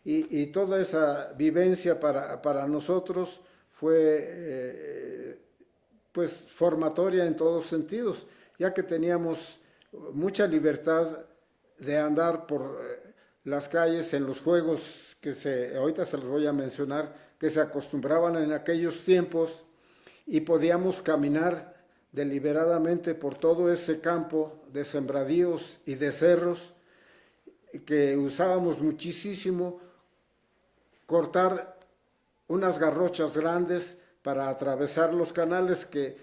y toda esa vivencia para nosotros fue pues formatoria en todos sentidos, ya que teníamos mucha libertad de andar por las calles en los juegos ahorita se los voy a mencionar, que se acostumbraban en aquellos tiempos y podíamos caminar deliberadamente por todo ese campo de sembradíos y de cerros que usábamos muchísimo, cortar unas garrochas grandes para atravesar los canales que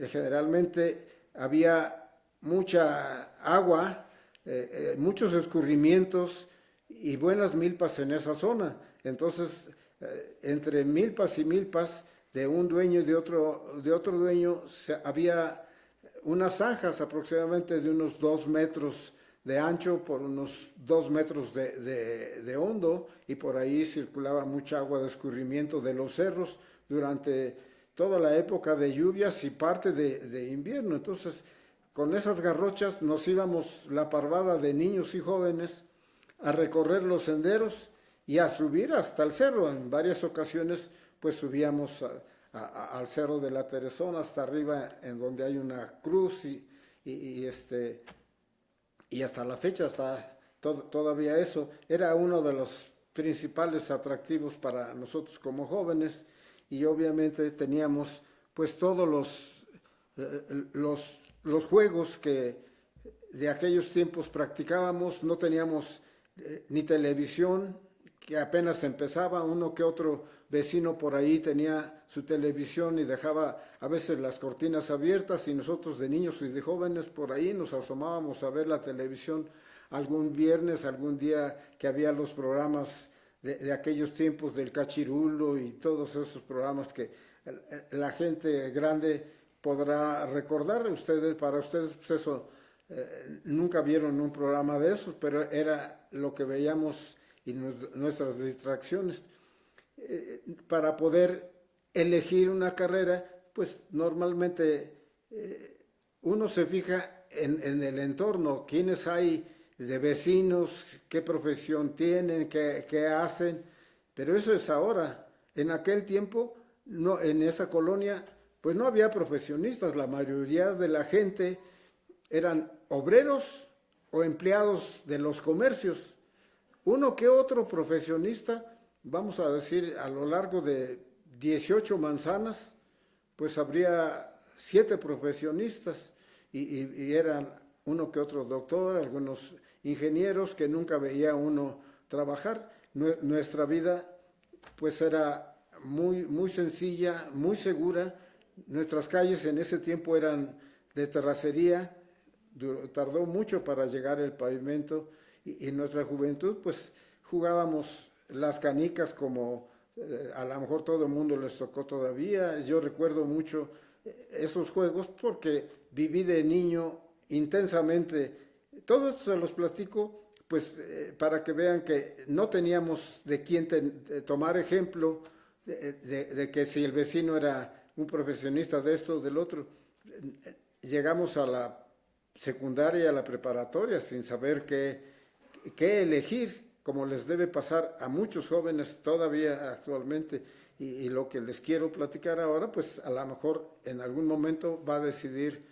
generalmente había mucha agua, muchos escurrimientos y buenas milpas en esa zona. Entonces, entre milpas y milpas de un dueño y de otro dueño había unas zanjas aproximadamente de unos 2 metros de ancho por unos 2 metros de hondo, y por ahí circulaba mucha agua de escurrimiento de los cerros durante toda la época de lluvias y parte de invierno. Entonces, con esas garrochas nos íbamos la parvada de niños y jóvenes a recorrer los senderos y a subir hasta el cerro. En varias ocasiones pues subíamos al cerro de la Teresona, hasta arriba en donde hay una cruz y hasta la fecha está todavía eso. Era uno de los principales atractivos para nosotros como jóvenes, y obviamente teníamos pues todos los juegos que de aquellos tiempos practicábamos. No teníamos ni televisión, que apenas empezaba. Uno que otro vecino por ahí tenía su televisión y dejaba a veces las cortinas abiertas, y nosotros de niños y de jóvenes por ahí nos asomábamos a ver la televisión algún viernes, algún día que había los programas de aquellos tiempos del Cachirulo y todos esos programas que la gente grande podrá recordar. Para ustedes pues eso, nunca vieron un programa de esos, pero era lo que veíamos y nuestras distracciones. Para poder elegir una carrera, pues normalmente uno se fija en el entorno, quiénes hay de vecinos, qué profesión tienen, qué hacen, pero eso es ahora. En aquel tiempo, no, en esa colonia, pues no había profesionistas. La mayoría de la gente eran obreros o empleados de los comercios. Uno que otro profesionista, vamos a decir, a lo largo de 18 manzanas, pues habría 7 profesionistas, y eran uno que otro doctor, algunos ingenieros que nunca veía uno trabajar. Nuestra vida pues era muy sencilla, muy segura. Nuestras calles en ese tiempo eran de terracería, tardó mucho para llegar el pavimento, y en nuestra juventud pues jugábamos las canicas como a lo mejor todo el mundo les tocó todavía. Yo recuerdo mucho esos juegos porque viví de niño intensamente. Todo esto se los platico pues para que vean que no teníamos de quién tomar ejemplo de que si el vecino era un profesionista de esto o del otro. Llegamos a la secundaria y a la preparatoria sin saber qué elegir, como les debe pasar a muchos jóvenes todavía actualmente. Y lo que les quiero platicar ahora, pues a lo mejor en algún momento va a decidir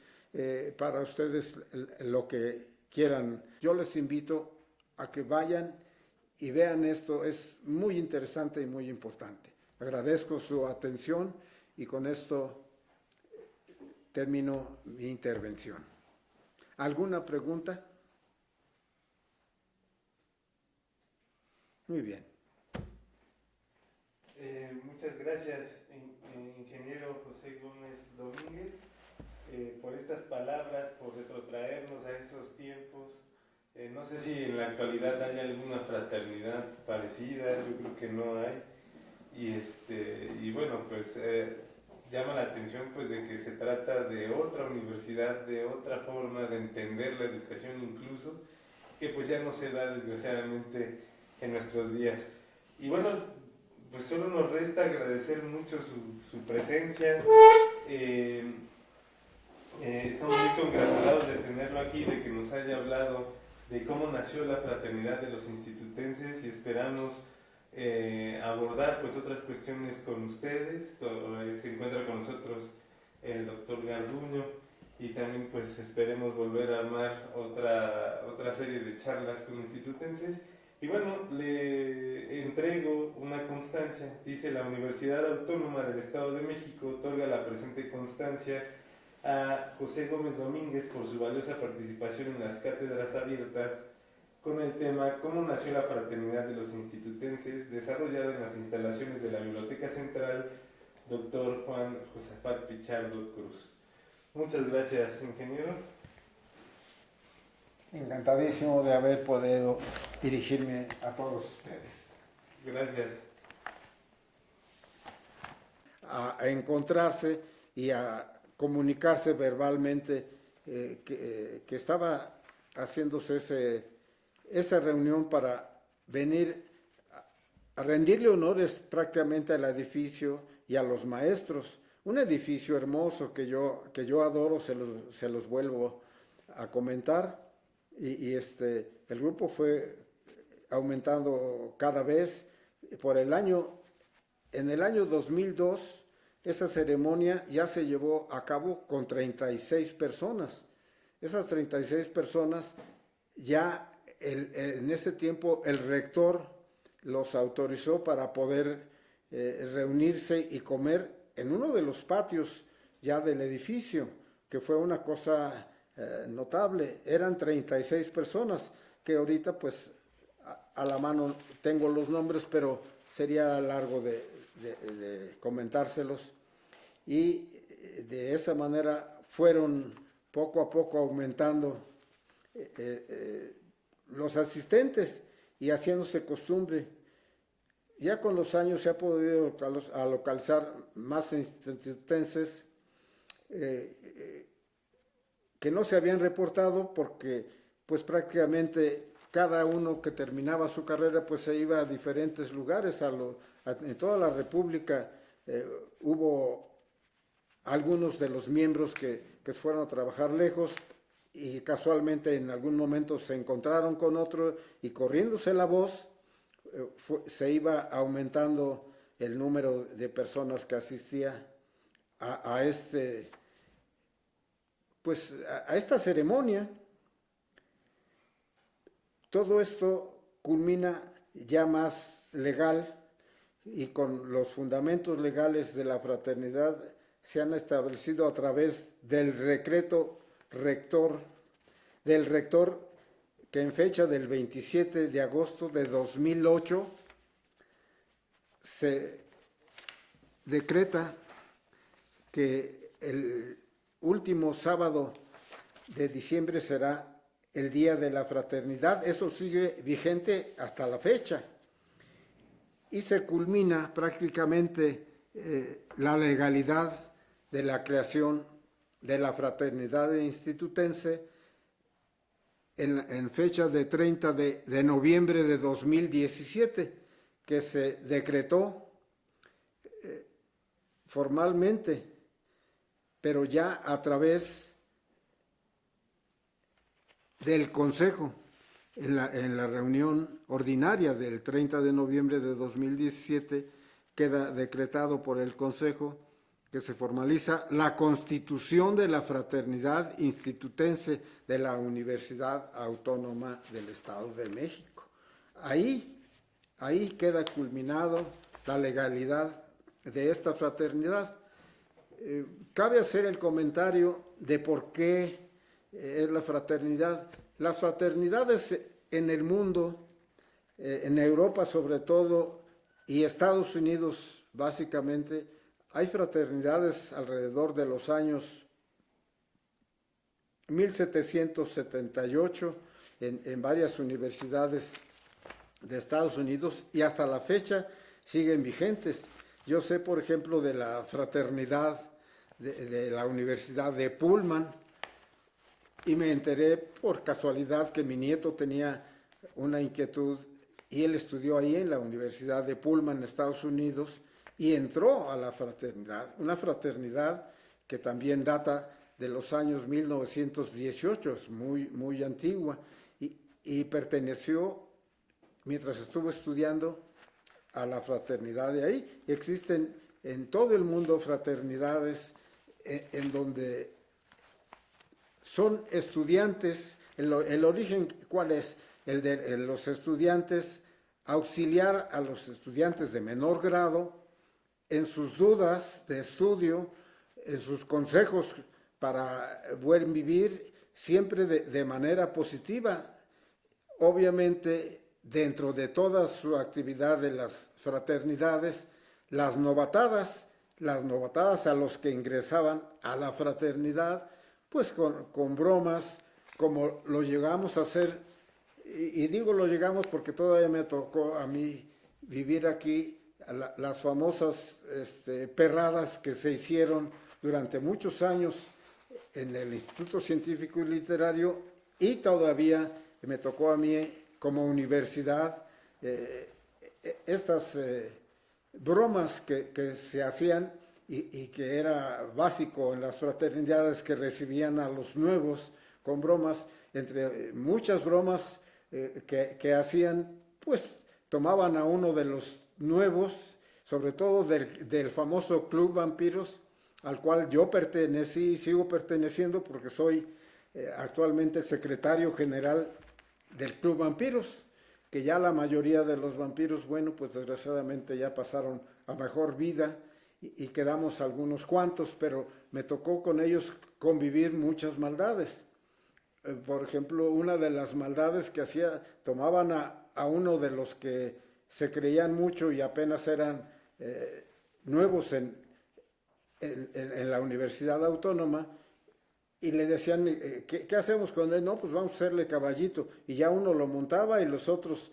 para ustedes lo que quieran. Yo les invito a que vayan y vean esto, es muy interesante y muy importante. Agradezco su atención y con esto termino mi intervención. ¿Alguna pregunta? Muy bien. Muchas gracias, ingeniero José Gómez Domínguez, por estas palabras, por retrotraernos a esos tiempos. No sé si en la actualidad hay alguna fraternidad parecida, yo creo que no hay. Y bueno, pues llama la atención pues de que se trata de otra universidad, de otra forma de entender la educación incluso, que pues ya no se da desgraciadamente en nuestros días. Y bueno, pues solo nos resta agradecer mucho su presencia. Estamos muy congratulados de tenerlo aquí, de que nos haya hablado de cómo nació la fraternidad de los institutenses, y esperamos abordar pues otras cuestiones con ustedes. Se encuentra con nosotros el doctor Garduño y también pues esperemos volver a armar otra serie de charlas con institutenses. Y bueno, le entrego una constancia. Dice: la Universidad Autónoma del Estado de México otorga la presente constancia a José Gómez Domínguez por su valiosa participación en las cátedras abiertas con el tema ¿Cómo nació la fraternidad de los institutenses?, desarrollada en las instalaciones de la Biblioteca Central Dr. Juan Josafat Pichardo Cruz. Muchas gracias, ingeniero. Encantadísimo de haber podido dirigirme a todos ustedes. Gracias. A encontrarse y a comunicarse verbalmente que estaba haciéndose esa reunión para venir a rendirle honores prácticamente al edificio y a los maestros. Un edificio hermoso que yo adoro, se los vuelvo a comentar. El grupo fue aumentando cada vez. En el año 2002, esa ceremonia ya se llevó a cabo con 36 personas. Esas 36 personas ya en ese tiempo el rector los autorizó para poder reunirse y comer en uno de los patios ya del edificio, que fue una cosa notable. Eran 36 personas, que ahorita pues a la mano tengo los nombres, pero sería largo de comentárselos. Y de esa manera fueron poco a poco aumentando los asistentes y haciéndose costumbre. Ya con los años se ha podido localizar más institutenses que no se habían reportado porque pues prácticamente cada uno que terminaba su carrera pues se iba a diferentes lugares. En toda la República hubo algunos de los miembros que fueron a trabajar lejos y casualmente en algún momento se encontraron con otro y corriéndose la voz se iba aumentando el número de personas que asistía a esta ceremonia. Todo esto culmina ya más legal y con los fundamentos legales de la fraternidad se han establecido a través del decreto rector que en fecha del 27 de agosto de 2008 se decreta que el último sábado de diciembre será el Día de la Fraternidad. Eso sigue vigente hasta la fecha. Y se culmina prácticamente la legalidad de la creación de la fraternidad institutense en fecha de 30 de noviembre de 2017, que se decretó formalmente, pero ya a través del Consejo, en la reunión ordinaria del 30 de noviembre de 2017, queda decretado por el Consejo que se formaliza la Constitución de la Fraternidad Institutense de la Universidad Autónoma del Estado de México. Ahí queda culminado la legalidad de esta fraternidad. Cabe hacer el comentario de por qué es la fraternidad. Las fraternidades en el mundo, en Europa sobre todo, y Estados Unidos básicamente, hay fraternidades alrededor de los años 1778 en varias universidades de Estados Unidos y hasta la fecha siguen vigentes. Yo sé, por ejemplo, de la fraternidad de la Universidad de Pullman, y me enteré por casualidad que mi nieto tenía una inquietud y él estudió ahí en la Universidad de Pullman, en Estados Unidos, y entró a la fraternidad, una fraternidad que también data de los años 1918, es muy antigua, y perteneció, mientras estuvo estudiando, a la fraternidad de ahí. Existen en todo el mundo fraternidades en donde son estudiantes. El origen, ¿cuál es? El de los estudiantes, auxiliar a los estudiantes de menor grado en sus dudas de estudio, en sus consejos para buen vivir, siempre de manera positiva. Obviamente, dentro de toda su actividad de las fraternidades, las novatadas a los que ingresaban a la fraternidad, pues con bromas, como lo llegamos a hacer, y digo lo llegamos porque todavía me tocó a mí vivir aquí las famosas perradas que se hicieron durante muchos años en el Instituto Científico y Literario, y todavía me tocó a mí como universidad estas bromas que se hacían y que era básico en las fraternidades, que recibían a los nuevos con bromas. Entre muchas bromas que hacían, pues tomaban a uno de los nuevos, sobre todo del famoso Club Vampiros, al cual yo pertenecí y sigo perteneciendo porque soy actualmente secretario general del Club Vampiros, que ya la mayoría de los vampiros, bueno, pues desgraciadamente ya pasaron a mejor vida y quedamos algunos cuantos, pero me tocó con ellos convivir muchas maldades. Por ejemplo, una de las maldades que hacía, tomaban a uno de los que se creían mucho y apenas eran nuevos en la Universidad Autónoma, y le decían, ¿qué hacemos con él? No, pues vamos a hacerle caballito. Y ya uno lo montaba y los otros,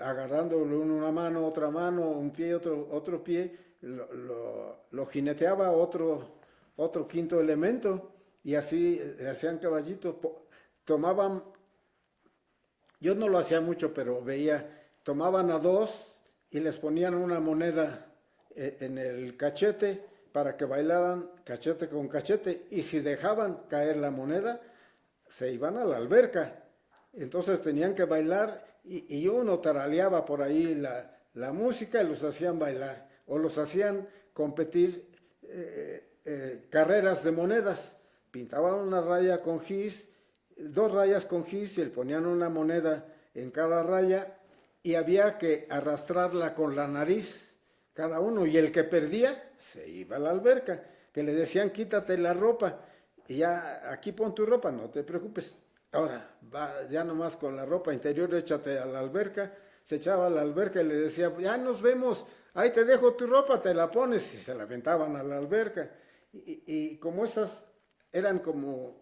agarrándole una mano, otra mano, un pie, otro pie, lo jineteaba otro quinto elemento, y así le hacían caballito. Tomaban, yo no lo hacía mucho, pero veía, tomaban a dos y les ponían una moneda en el cachete para que bailaran cachete con cachete, y si dejaban caer la moneda, se iban a la alberca. Entonces tenían que bailar, y uno taraleaba por ahí la música y los hacían bailar, o los hacían competir carreras de monedas. Pintaban una raya con gis, 2 rayas con gis, y le ponían una moneda en cada raya, y había que arrastrarla con la nariz cada uno, y el que perdía se iba a la alberca, que le decían, quítate la ropa, y ya, aquí pon tu ropa, no te preocupes, ahora, va ya nomás con la ropa interior, échate a la alberca. Se echaba a la alberca y le decía, ya nos vemos, ahí te dejo tu ropa, te la pones, y se la aventaban a la alberca. Y como esas eran como,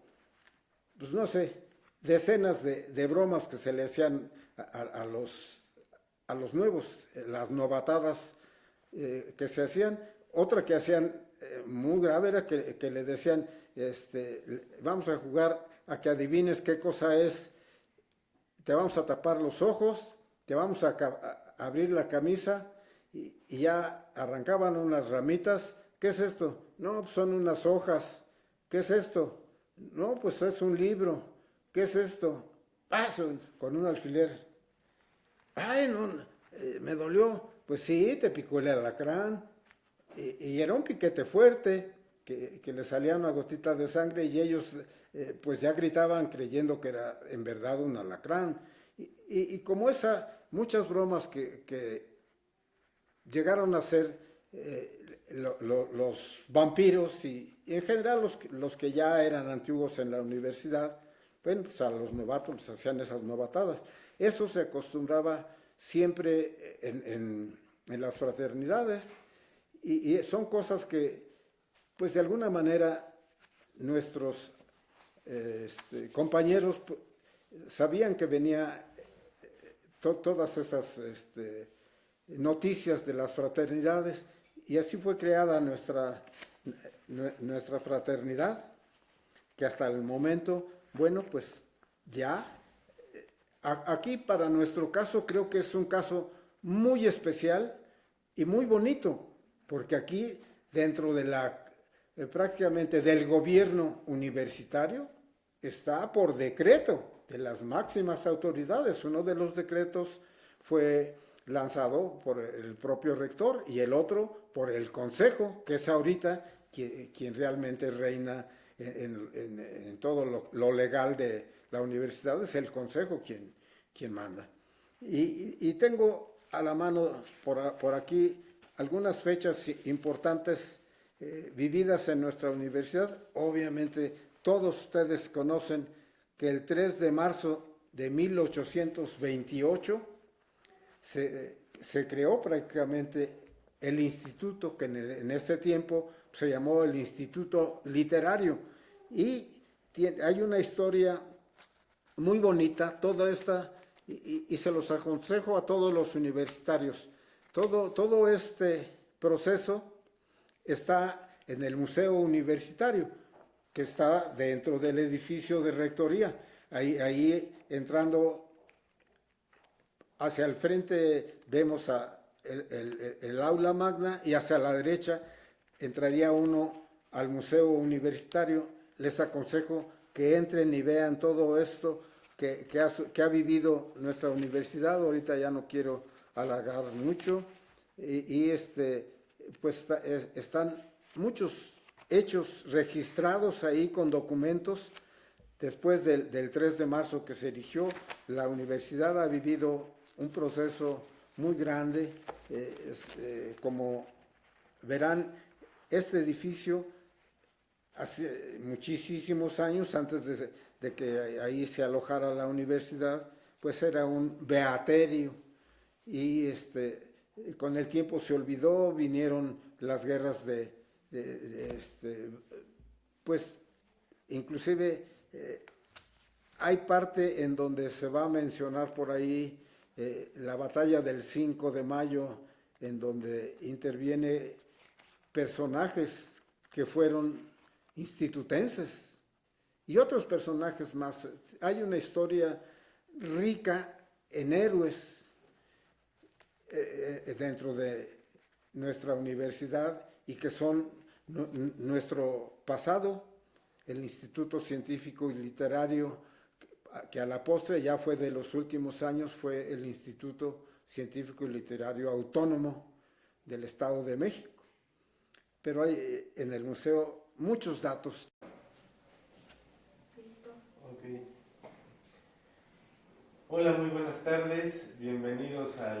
pues no sé, decenas de bromas que se le hacían a los nuevos, las novatadas que se hacían. Otra que hacían muy grave era que le decían, vamos a jugar a que adivines qué cosa es, te vamos a tapar los ojos, te vamos a abrir la camisa, y ya arrancaban unas ramitas. ¿Qué es esto? No, pues son unas hojas. ¿Qué es esto? No, pues es un libro. ¿Qué es esto? Ah, con un alfiler. Ay, no, me dolió. Pues sí, te picó el alacrán. Y era un piquete fuerte, que le salía una gotita de sangre, y ellos pues ya gritaban creyendo que era en verdad un alacrán. Y como muchas bromas que llegaron a ser los vampiros, y en general los que ya eran antiguos en la universidad, bueno, pues a los novatos les hacían esas novatadas. Eso se acostumbraba siempre en las fraternidades, y son cosas que, pues de alguna manera, nuestros compañeros sabían que venía todas esas noticias de las fraternidades, y así fue creada nuestra fraternidad, que hasta el momento, bueno, pues ya, aquí para nuestro caso creo que es un caso muy especial y muy bonito, porque aquí dentro de prácticamente del gobierno universitario está por decreto de las máximas autoridades. Uno de los decretos fue lanzado por el propio rector y el otro por el consejo, que es ahorita quien realmente reina en todo lo legal de la universidad, es el consejo quien manda. Y tengo a la mano por aquí algunas fechas importantes vividas en nuestra universidad. Obviamente todos ustedes conocen que el 3 de marzo de 1828 se creó prácticamente el instituto que en ese tiempo se llamó el Instituto Literario, y hay una historia muy bonita, toda esta, y se los aconsejo a todos los universitarios. Todo este proceso está en el Museo Universitario, que está dentro del edificio de rectoría. Ahí entrando hacia el frente vemos el aula magna, y hacia la derecha entraría uno al Museo Universitario. Les aconsejo que entren y vean todo esto que ha vivido nuestra universidad. Ahorita ya no quiero alargar mucho, pues están muchos hechos registrados ahí con documentos. Después del 3 de marzo que se erigió, la universidad ha vivido un proceso muy grande. Como verán, este edificio hace muchísimos años, antes de que ahí se alojara la universidad, pues era un beaterio, y con el tiempo se olvidó, vinieron las guerras pues inclusive hay parte en donde se va a mencionar por ahí la batalla del 5 de mayo, en donde interviene personajes que fueron institutenses y otros personajes más. Hay una historia rica en héroes dentro de nuestra universidad, y que son nuestro pasado. El Instituto Científico y Literario, que a la postre ya fue de los últimos años, fue el Instituto Científico y Literario Autónomo del Estado de México. Pero hay en el museo muchos datos. Listo. Okay. Hola, muy buenas tardes. Bienvenidos a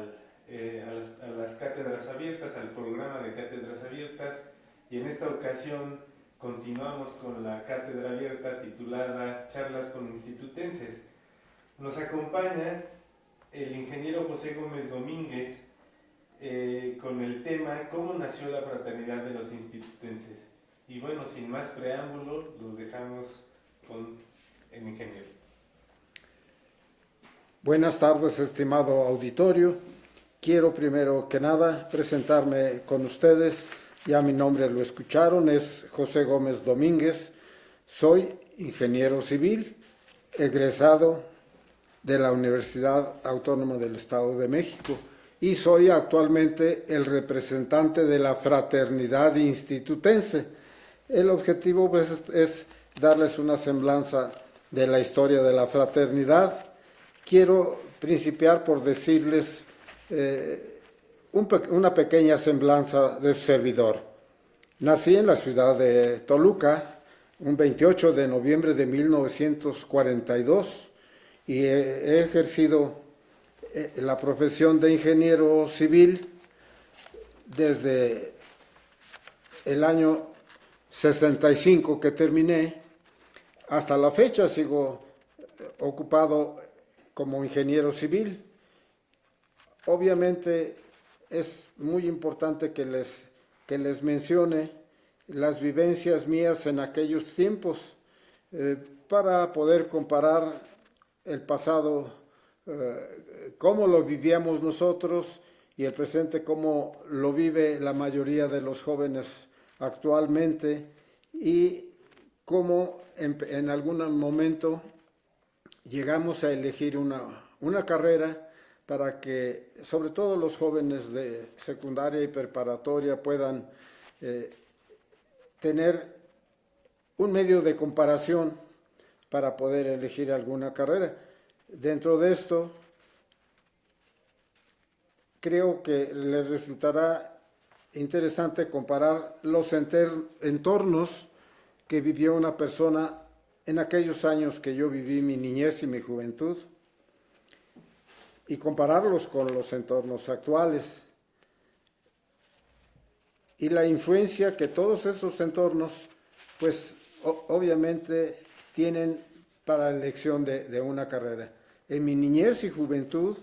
las cátedras abiertas, al programa de cátedras abiertas. Y en esta ocasión continuamos con la cátedra abierta titulada Charlas con Institutenses. Nos acompaña el ingeniero José Gómez Domínguez con el tema ¿Cómo nació la fraternidad de los institutenses? Y bueno, sin más preámbulo, los dejamos con el ingeniero. Buenas tardes, estimado auditorio. Quiero primero que nada presentarme con ustedes. Ya mi nombre lo escucharon, es José Gómez Domínguez. Soy ingeniero civil, egresado de la Universidad Autónoma del Estado de México, y soy actualmente el representante de la fraternidad institutense. El objetivo pues, es darles una semblanza de la historia de la fraternidad. Quiero principiar por decirles una pequeña semblanza de su servidor. Nací en la ciudad de Toluca un 28 de noviembre de 1942 y he ejercido la profesión de ingeniero civil desde el año 65 que terminé hasta la fecha. Sigo ocupado como ingeniero civil. Obviamente es muy importante que les mencione las vivencias mías en aquellos tiempos para poder comparar el pasado, cómo lo vivíamos nosotros, y el presente cómo lo vive la mayoría de los jóvenes actualmente, y cómo en algún momento llegamos a elegir una carrera para que sobre todo los jóvenes de secundaria y preparatoria puedan tener un medio de comparación para poder elegir alguna carrera. Dentro de esto, creo que les resultará interesante comparar los entornos que vivió una persona en aquellos años que yo viví mi niñez y mi juventud y compararlos con los entornos actuales y la influencia que todos esos entornos, pues obviamente tienen para la elección de una carrera. En mi niñez y juventud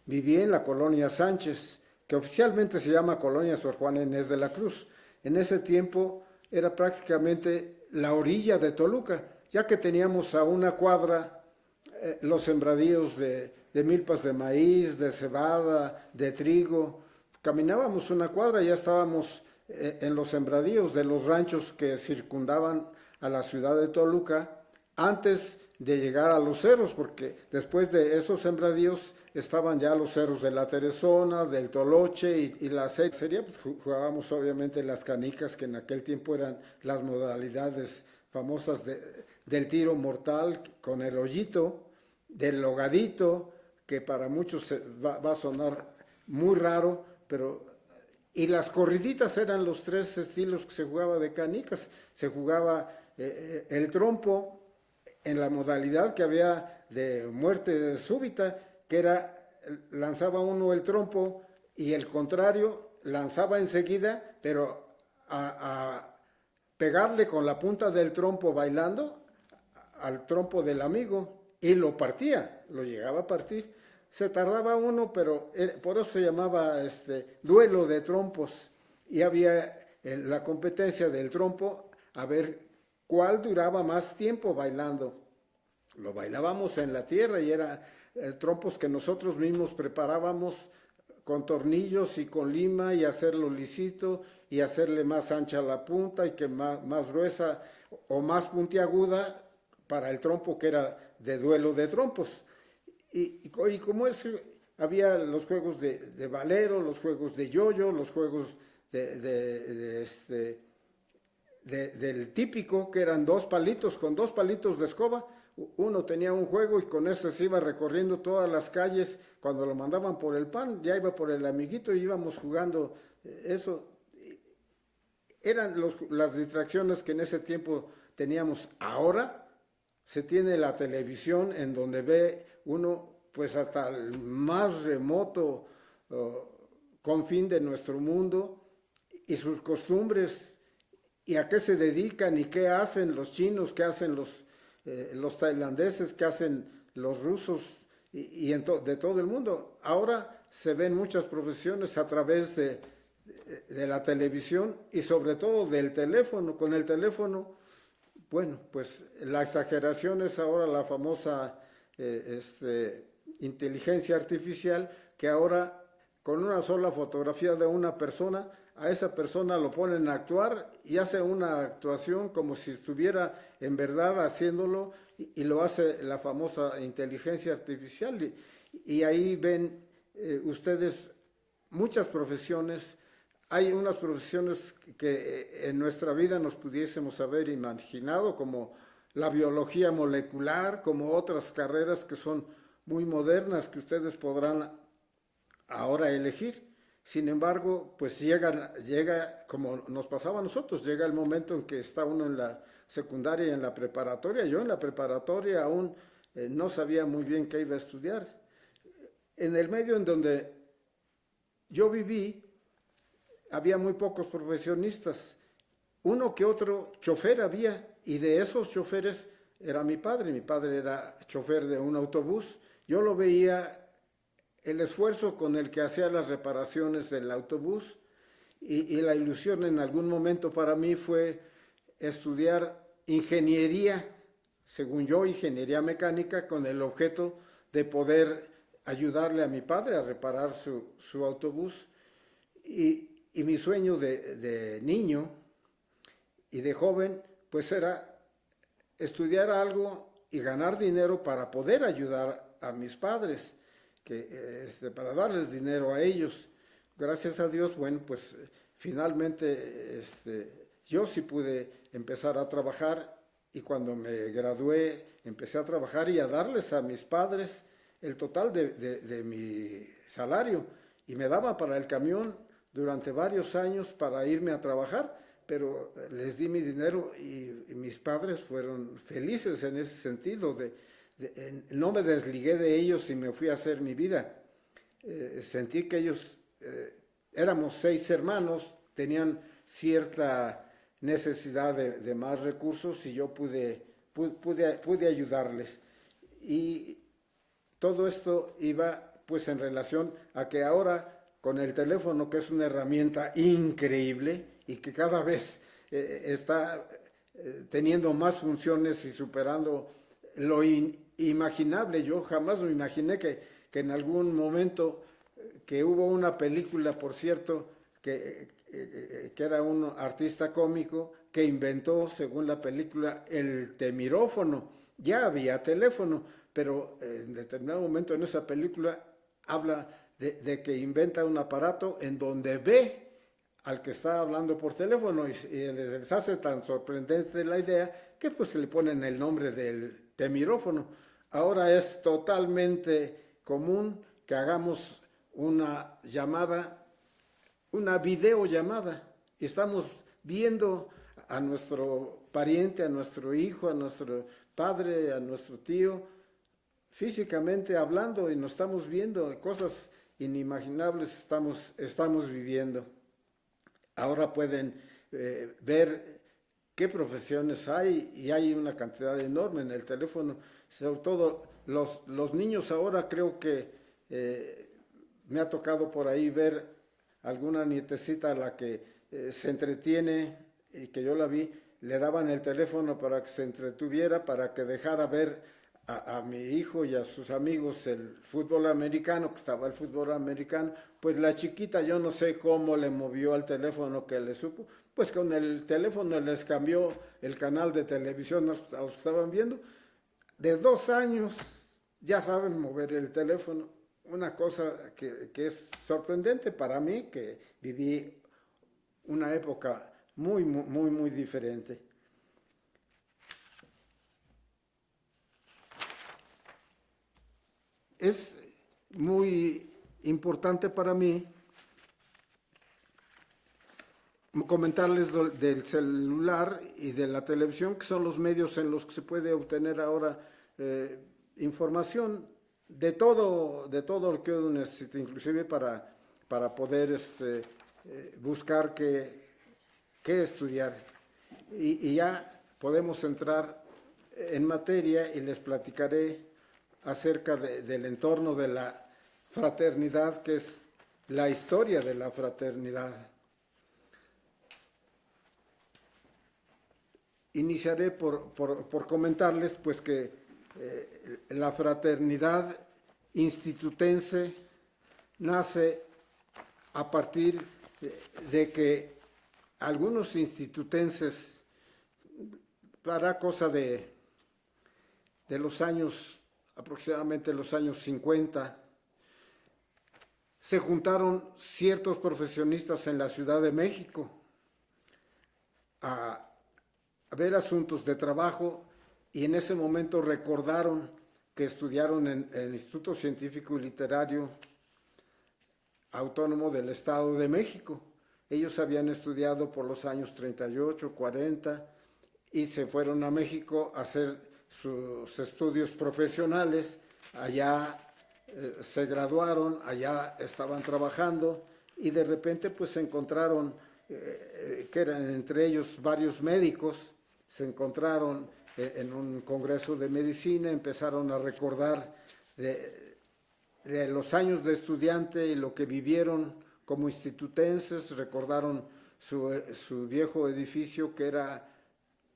viví en la colonia Sánchez, que oficialmente se llama Colonia Sor Juana Inés de la Cruz. En ese tiempo era prácticamente la orilla de Toluca, ya que teníamos a una cuadra los sembradíos de milpas de maíz, de cebada, de trigo. Caminábamos una cuadra y ya estábamos en los sembradíos de los ranchos que circundaban a la ciudad de Toluca antes de llegar a los cerros, porque después de esos sembradíos estaban ya los cerros de la Teresona, del Toloche y la serie. Pues jugábamos obviamente las canicas, que en aquel tiempo eran las modalidades famosas del tiro mortal, con el hoyito, del logadito, que para muchos va a sonar muy raro, pero y las corriditas eran los tres estilos que se jugaba de canicas. Se jugaba el trompo en la modalidad que había de muerte súbita, que era lanzaba uno el trompo y el contrario lanzaba enseguida, pero a pegarle con la punta del trompo bailando al trompo del amigo y lo partía, lo llegaba a partir. Se tardaba uno, pero por eso se llamaba duelo de trompos y había la competencia del trompo a ver cuál duraba más tiempo bailando. Lo bailábamos en la tierra y era trompos que nosotros mismos preparábamos con tornillos y con lima y hacerlo lisito y hacerle más ancha la punta y que más gruesa o más puntiaguda para el trompo que era de duelo de trompos. Y como había los juegos de valero, los juegos de yoyo, los juegos del típico, que eran con dos palitos de escoba. Uno tenía un juego y con eso se iba recorriendo todas las calles. Cuando lo mandaban por el pan, ya iba por el amiguito y íbamos jugando eso. Eran las distracciones que en ese tiempo teníamos. Ahora se tiene la televisión en donde ve uno pues hasta el más remoto confín de nuestro mundo y sus costumbres y a qué se dedican y qué hacen los chinos, qué hacen los tailandeses, qué hacen los rusos de todo el mundo. Ahora se ven muchas profesiones a través de la televisión y sobre todo del teléfono. Con el teléfono, bueno, pues la exageración es ahora la famosa inteligencia artificial, que ahora con una sola fotografía de una persona, a esa persona lo ponen a actuar y hace una actuación como si estuviera en verdad haciéndolo y lo hace la famosa inteligencia artificial. Y ahí ven ustedes muchas profesiones. Hay unas profesiones que en nuestra vida nos pudiésemos haber imaginado, como la biología molecular, como otras carreras que son muy modernas que ustedes podrán ahora elegir. Sin embargo, pues llega como nos pasaba a nosotros, llega el momento en que está uno en la secundaria y en la preparatoria. Yo en la preparatoria aún no sabía muy bien qué iba a estudiar. En el medio en donde yo viví, había muy pocos profesionistas. Uno que otro chofer había, y de esos choferes era mi padre. Mi padre era chofer de un autobús. Yo lo veía el esfuerzo con el que hacía las reparaciones del autobús y la ilusión en algún momento para mí fue estudiar ingeniería, según yo, ingeniería mecánica, con el objeto de poder ayudarle a mi padre a reparar su autobús. Y mi sueño de niño y de joven, pues era estudiar algo y ganar dinero para poder ayudar a mis padres, para darles dinero a ellos. Gracias a Dios, bueno, pues finalmente yo sí pude empezar a trabajar y cuando me gradué empecé a trabajar y a darles a mis padres el total de mi salario y me daba para el camión durante varios años para irme a trabajar, pero les di mi dinero y mis padres fueron felices en ese sentido, no me desligué de ellos y me fui a hacer mi vida. Sentí que ellos, éramos 6 hermanos, tenían cierta necesidad de más recursos y yo pude ayudarles. Y todo esto iba pues en relación a que ahora con el teléfono, que es una herramienta increíble y que cada vez está teniendo más funciones y superando lo imaginable. Yo jamás me imaginé que en algún momento que hubo una película, por cierto, que era un artista cómico que inventó, según la película, el temirófono. Ya había teléfono, pero en determinado momento en esa película habla de que inventa un aparato en donde ve al que está hablando por teléfono y les hace tan sorprendente la idea que pues le ponen el nombre del temirófono. Ahora es totalmente común que hagamos una llamada, una videollamada, y estamos viendo a nuestro pariente, a nuestro hijo, a nuestro padre, a nuestro tío, físicamente hablando, y nos estamos viendo, cosas inimaginables estamos viviendo. Ahora pueden ver qué profesiones hay, y hay una cantidad enorme en el teléfono, sobre todo los niños. Ahora creo que me ha tocado por ahí ver alguna nietecita a la que se entretiene, y que yo la vi, le daban el teléfono para que se entretuviera, para que dejara ver a mi hijo y a sus amigos el fútbol americano, que estaba el fútbol americano. Pues la chiquita, yo no sé cómo le movió al teléfono, que le supo, pues con el teléfono les cambió el canal de televisión a los que estaban viendo. De 2 años ya saben mover el teléfono, una cosa que es sorprendente para mí, que viví una época muy diferente. Es muy importante para mí comentarles del celular y de la televisión, que son los medios en los que se puede obtener ahora información de todo lo que uno necesita, inclusive para poder buscar qué estudiar. Y ya podemos entrar en materia y les platicaré acerca del entorno de la fraternidad, que es la historia de la fraternidad. Iniciaré por comentarles pues que la fraternidad institutense nace a partir de que algunos institutenses, para cosa de los años, aproximadamente los años 50, se juntaron ciertos profesionistas en la Ciudad de México a ver asuntos de trabajo, y en ese momento recordaron que estudiaron en el Instituto Científico y Literario Autónomo del Estado de México. Ellos habían estudiado por los años 38, 40 y se fueron a México a hacer sus estudios profesionales. Allá se graduaron, allá estaban trabajando, y de repente pues se encontraron que eran entre ellos varios médicos. Se encontraron en un congreso de medicina, empezaron a recordar de los años de estudiante y lo que vivieron como institutenses. Recordaron su viejo edificio, que era,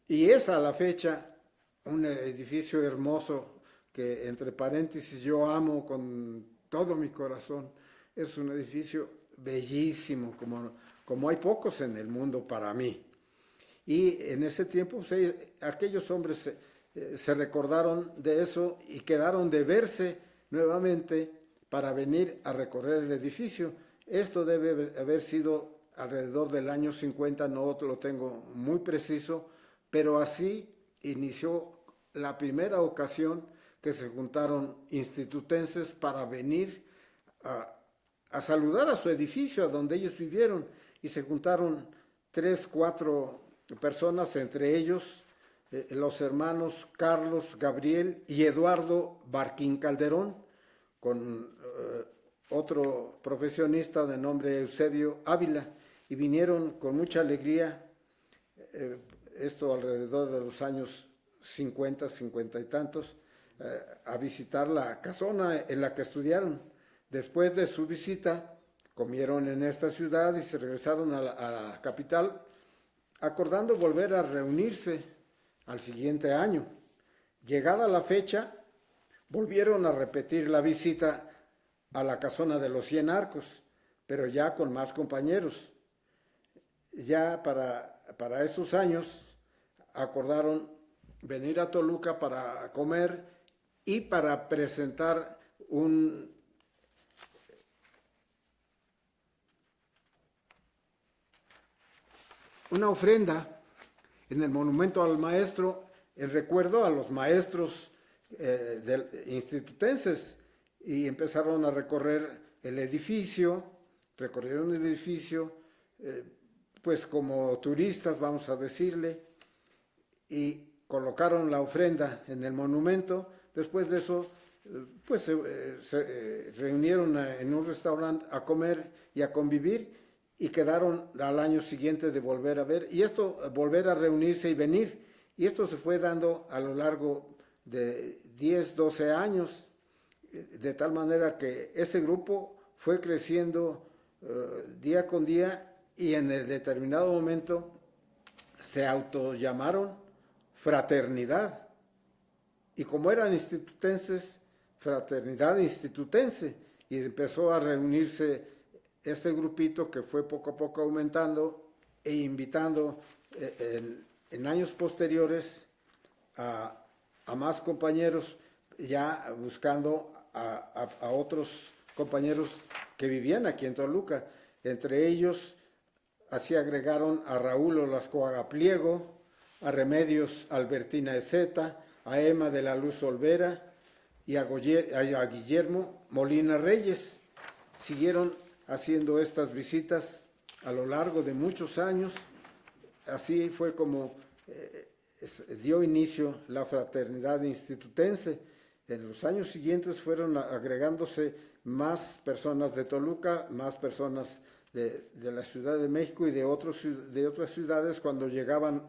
y es a la fecha, un edificio hermoso que, entre paréntesis, yo amo con todo mi corazón. Es un edificio bellísimo, como hay pocos en el mundo para mí. Y en ese tiempo aquellos hombres se recordaron de eso y quedaron de verse nuevamente para venir a recorrer el edificio. Esto debe haber sido alrededor del año 50, no lo tengo muy preciso, pero así inició la primera ocasión que se juntaron institutenses para venir a saludar a su edificio, a donde ellos vivieron, y se juntaron 3, 4 personas, entre ellos los hermanos Carlos, Gabriel y Eduardo Barquín Calderón, con otro profesionista de nombre Eusebio Ávila, y vinieron con mucha alegría, esto alrededor de los años 50, 50 y tantos, a visitar la casona en la que estudiaron. Después de su visita, comieron en esta ciudad y se regresaron a la capital, acordando volver a reunirse al siguiente año. Llegada la fecha, volvieron a repetir la visita a la casona de los 100 Arcos, pero ya con más compañeros. Ya para esos años acordaron venir a Toluca para comer y para presentar una ofrenda en el monumento al maestro, en recuerdo a los maestros institutenses, y empezaron a recorrieron el edificio, pues como turistas, vamos a decirle, y colocaron la ofrenda en el monumento. Después de eso, pues se reunieron en un restaurante a comer y a convivir, y quedaron al año siguiente de volver a ver, y esto, volver a reunirse y venir, y esto se fue dando a lo largo de 10, 12 años, de tal manera que ese grupo fue creciendo día con día, y en el determinado momento se autollamaron Fraternidad, y como eran institutenses, Fraternidad Institutense, y empezó a reunirse este grupito, que fue poco a poco aumentando e invitando en años posteriores a más compañeros, ya buscando a otros compañeros que vivían aquí en Toluca. Entre ellos, así agregaron a Raúl Olascoaga Pliego, a Remedios Albertina Ezeta, a Emma de la Luz Olvera y a Guillermo Molina Reyes. Siguieron haciendo estas visitas a lo largo de muchos años. Así fue como dio inicio la Fraternidad Institutense. En los años siguientes fueron agregándose más personas de Toluca, más personas de la Ciudad de México y de otras ciudades cuando llegaban